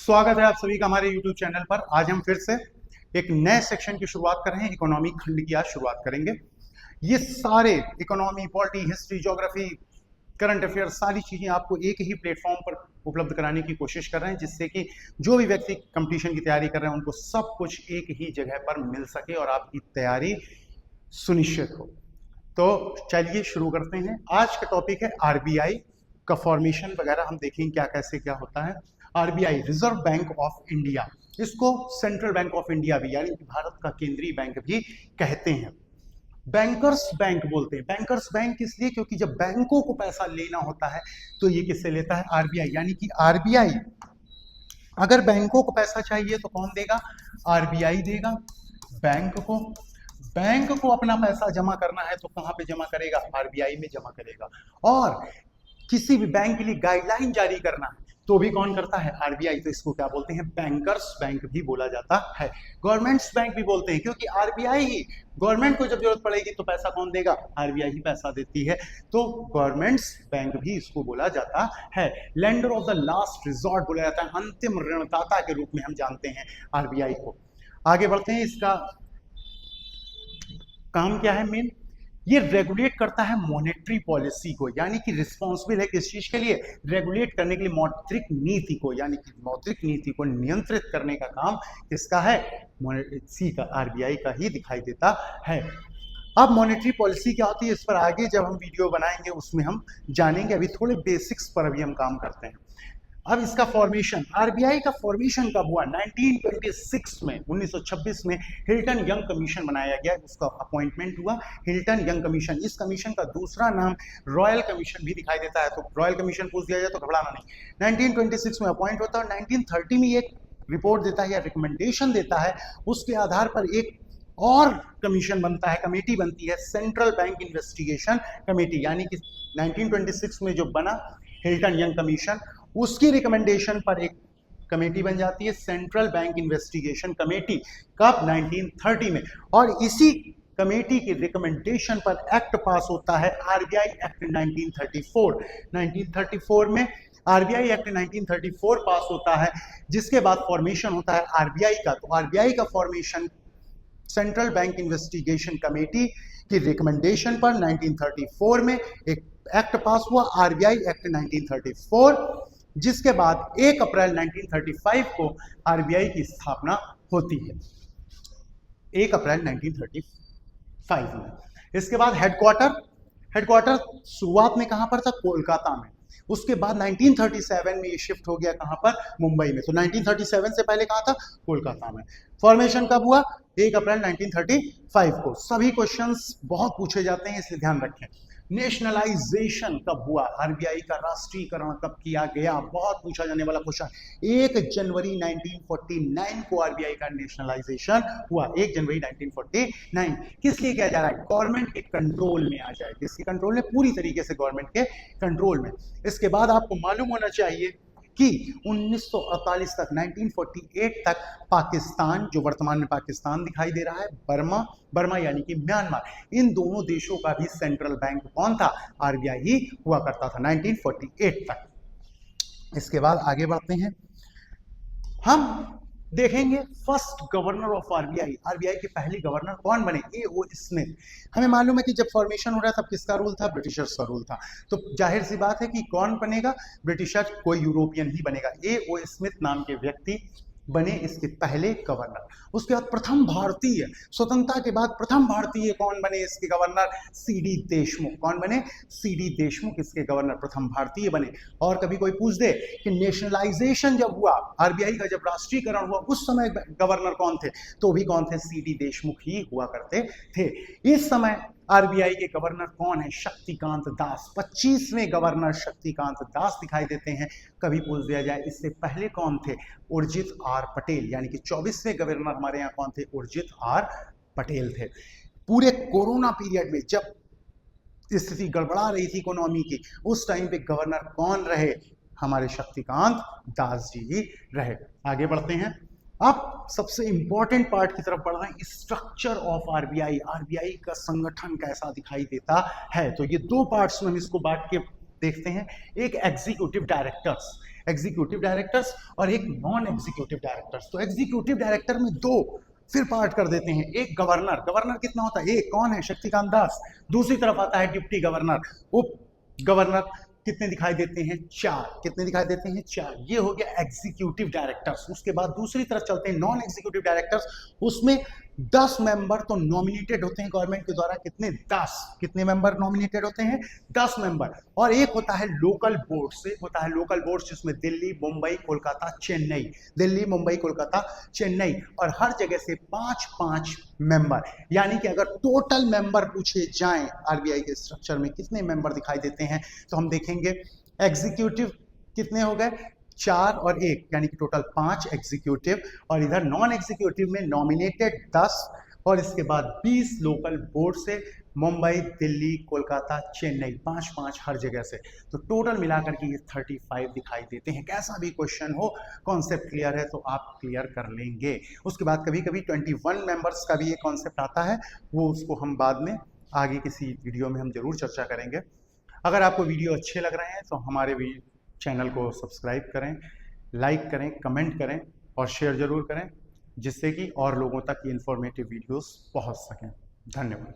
स्वागत है आप सभी का हमारे YouTube चैनल पर। आज हम फिर से एक नए सेक्शन की शुरुआत कर रहे हैं। इकोनॉमी खंड की आज शुरुआत करेंगे। ये सारे economy, polity, history, geography, current affair सारी चीजें आपको एक ही प्लेटफॉर्म पर उपलब्ध कराने की कोशिश कर रहे हैं, जिससे कि जो भी व्यक्ति कंपटीशन की तैयारी कर रहे हैं उनको सब कुछ एक ही जगह पर मिल सके और आपकी तैयारी सुनिश्चित हो। तो चलिए शुरू करते हैं। आज का टॉपिक है आरबीआई का फॉर्मेशन वगैरह। हम देखेंगे क्या कैसे क्या होता है। RBI, reserve bank of India, इसको सेंट्रल बैंक ऑफ इंडिया भी यानी कि भारत का केंद्रीय बैंक भी कहते हैं। बैंकर्स बैंक बोलते हैं। बैंकर्स बैंक इसलिए क्योंकि जब बैंकों को पैसा लेना होता है तो ये किससे लेता है? आरबीआई। यानी कि आरबीआई अगर बैंकों को पैसा चाहिए तो कौन देगा? आरबीआई देगा बैंक को। बैंक को अपना पैसा जमा करना है तो कहां पे जमा करेगा? आरबीआई में जमा करेगा। और किसी भी बैंक के लिए गाइडलाइन जारी करना है तो भी कौन करता है? आरबीआई। तो इसको क्या बोलते हैं? बैंकर्स बैंक भी बोला जाता है। गवर्नमेंट्स बैंक भी बोलते हैं, क्योंकि आरबीआई ही गवर्नमेंट को जब जरूरत पड़ेगी तो पैसा कौन देगा? आरबीआई ही पैसा देती है। तो गवर्नमेंट्स बैंक भी इसको बोला जाता है। Lender of the last resort बोला जाता है। अंतिम ऋणदाता के रूप में हम जानते हैं आरबीआई को। आगे बढ़ते हैं। इसका काम क्या है? मेन ये रेगुलेट करता है मॉनेटरी पॉलिसी को, यानी कि रिस्पॉन्सिबल है किस चीज के लिए? रेगुलेट करने के लिए मौद्रिक नीति को, यानी कि मौद्रिक नीति को नियंत्रित करने का काम किसका है? सी का, आरबीआई का ही दिखाई देता है। अब मॉनेटरी पॉलिसी क्या होती है इस पर आगे जब हम वीडियो बनाएंगे उसमें हम जानेंगे। अभी थोड़े बेसिक्स पर अभी हम काम करते हैं। अब इसका फॉर्मेशन, आरबीआई का फॉर्मेशन कब हुआ? 1926 में, 1926 में हिल्टन यंग कमीशन बनाया गया, उसका अपॉइंटमेंट हुआ हिल्टन यंग कमीशन। इस कमीशन का दूसरा नाम रॉयल कमीशन भी दिखाई देता है, तो रॉयल कमीशन पूछ दिया जाए तो घबराना नहीं। 1926 में अपॉइंट होता है और 1930 में एक रिपोर्ट देता है या रिकमेंडेशन देता है। उसके आधार पर एक और कमीशन बनता है, कमेटी बनती है, सेंट्रल बैंक इन्वेस्टिगेशन कमेटी। यानी कि 1926 में जो बना हिल्टन यंग कमीशन, उसकी रिकमेंडेशन पर एक कमेटी बन जाती है, सेंट्रल बैंक इन्वेस्टिगेशन कमेटी। कब? 1930 में। और इसी कमेटी की रिकमेंडेशन पर एक्ट पास होता है, आरबीआई एक्ट 1934। 1934 में आरबीआई एक्ट 1934 पास होता है, जिसके बाद फॉर्मेशन होता है आरबीआई का। तो आरबीआई का formation central bank investigation committee की रिकमेंडेशन पर 1934 में एक एक्ट पास हुआ, आरबीआई एक्ट 1934, जिसके बाद 1 अप्रैल 1935 को आरबीआई की स्थापना होती है। 1 अप्रैल 1935 में। इसके बाद हेडक्वार्टर शुरुआत में कहां पर था? कोलकाता में। उसके बाद 1937 में ये शिफ्ट हो गया कहां पर? मुंबई में। तो 1937 से पहले कहां था? कोलकाता में। फॉर्मेशन कब हुआ? 1 अप्रैल 1935 को। सभी क्वेश्चंस बहुत पूछे जाते हैं, इसलिए ध्यान रखें। नेशनलाइजेशन कब हुआ? आरबीआई का राष्ट्रीयकरण कब किया गया? बहुत पूछा जाने वाला क्वेश्चन। 1 जनवरी 1949 को आरबीआई का नेशनलाइजेशन हुआ। 1 जनवरी 1949 किस लिए किया जा रहा है? गवर्नमेंट के कंट्रोल में आ जाए। किसके कंट्रोल में? पूरी तरीके से गवर्नमेंट के कंट्रोल में। इसके बाद आपको मालूम होना चाहिए कि 1948 तक, 1948 तक पाकिस्तान, जो वर्तमान में पाकिस्तान दिखाई दे रहा है, बर्मा यानी कि म्यांमार, इन दोनों देशों का भी सेंट्रल बैंक कौन था? आरबीआई ही हुआ करता था 1948 तक। इसके बाद आगे बढ़ते हैं। हम देखेंगे first governor of RBI. RBI के पहले गवर्नर कौन बने? ए.ओ. स्मिथ। हमें मालूम है कि जब फॉर्मेशन हो रहा था तब किसका रूल था? ब्रिटिशर्स का रूल था। तो जाहिर सी बात है कि कौन बनेगा? ब्रिटिशर, कोई यूरोपियन ही बनेगा। ए.ओ. स्मिथ नाम के व्यक्ति बने इसके पहले गवर्नर। उसके बाद प्रथम भारतीय, स्वतंत्रता के बाद प्रथम भारतीय कौन बने इसके गवर्नर? सीडी देशमुख। कौन बने? सीडी देशमुख इसके गवर्नर, प्रथम भारतीय बने। और कभी कोई पूछ दे कि नेशनलाइजेशन जब हुआ, आरबीआई का जब राष्ट्रीयकरण हुआ, उस समय गवर्नर कौन थे? तो भी कौन थे? सीडी देशमुख ही हुआ करते थे। इस समय आरबीआई के गवर्नर कौन है? शक्तिकांत दास। 25वें गवर्नर शक्तिकांत दास दिखाई देते हैं। कभी पूछ दिया जाए इससे पहले कौन थे? उर्जित आर पटेल। यानी कि 24वें गवर्नर हमारे यहाँ कौन थे? उर्जित आर पटेल थे। पूरे कोरोना पीरियड में जब स्थिति गड़बड़ा रही थी इकोनॉमी की, उस टाइम पे गवर्नर कौन रहे? हमारे शक्तिकांत दास जी ही रहे। आगे बढ़ते हैं। अब सबसे इंपॉर्टेंट पार्ट की तरफ बढ़ रहे हैं, स्ट्रक्चर ऑफ आरबीआई। आरबीआई का संगठन कैसा दिखाई देता है? तो ये दो पार्ट्स में हम इसको बांट के देखते हैं। एक एग्जीक्यूटिव डायरेक्टर्स, एग्जीक्यूटिव डायरेक्टर्स और एक नॉन एग्जीक्यूटिव डायरेक्टर्स। तो एग्जीक्यूटिव डायरेक्टर में दो फिर पार्ट कर देते हैं। एक गवर्नर, गवर्नर कितना होता है, एक कौन है, शक्तिकांत दास। दूसरी तरफ आता है डिप्टी गवर्नर, उप गवर्नर, कितने दिखाई देते हैं, 4। कितने दिखाई देते हैं, 4। ये हो गया एग्जीक्यूटिव डायरेक्टर्स। उसके बाद दूसरी तरफ चलते हैं नॉन एग्जीक्यूटिव डायरेक्टर्स। उसमें 10 मेंबर तो नॉमिनेटेड होते हैं गवर्नमेंट के द्वारा। कितने, 10। कितने मेंबर नॉमिनेटेड होते हैं, 10 मेंबर। और एक होता है लोकल बोर्ड से, होता है लोकल बोर्ड जिसमें दिल्ली, मुंबई, कोलकाता, चेन्नई, दिल्ली, मुंबई, कोलकाता, चेन्नई, और हर जगह से 5-5 मेंबर। यानी कि अगर टोटल मेंबर पूछे जाएं आरबीआई के स्ट्रक्चर में कितने मेंबर दिखाई देते हैं, तो हम देखेंगे एग्जीक्यूटिव कितने हो गए, 4 और 1, यानी कि टोटल 5 एग्जीक्यूटिव। और इधर नॉन एग्जीक्यूटिव में नॉमिनेटेड 10 और इसके बाद 20 लोकल बोर्ड से, मुंबई, दिल्ली, कोलकाता, चेन्नई, 5-5 हर जगह से। तो टोटल मिलाकर के ये 35 दिखाई देते हैं। कैसा भी क्वेश्चन हो, कॉन्सेप्ट क्लियर है तो आप क्लियर कर लेंगे। उसके बाद कभी कभी 21 मेंबर्स का भी ये कॉन्सेप्ट आता है, वो उसको हम बाद में आगे किसी वीडियो में हम जरूर चर्चा करेंगे। अगर आपको वीडियो अच्छे लग रहे हैं तो हमारे चैनल को सब्सक्राइब करें, लाइक करें, कमेंट करें और शेयर जरूर करें, जिससे कि और लोगों तक ये इंफॉर्मेटिव वीडियोस पहुंच सकें। धन्यवाद।